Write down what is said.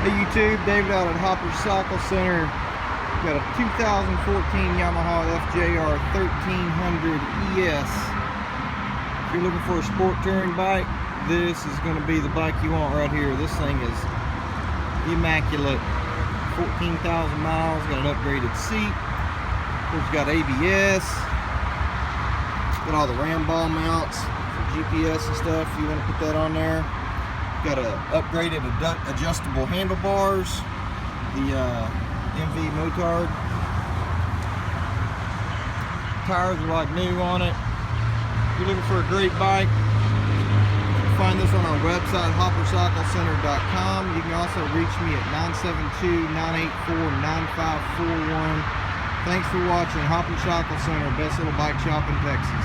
Hey YouTube, David out at Hopper Cycle Center. Got a 2014 Yamaha FJR1300ES. If you're looking for a sport touring bike, this is going to be the bike you want right here. This thing is immaculate. 14,000 miles, got an upgraded seat. It's got ABS. Got all the ram ball mounts for GPS and stuff if you want to put that on there. Got a upgraded adjustable handlebars, the MV motard. Tires are like new on it. If you're looking for a great bike, find this on our website, hoppercyclecenter.com. You can also reach me at 972-984-9541. Thanks for watching. Hopper Cycle Center, best little bike shop in Texas.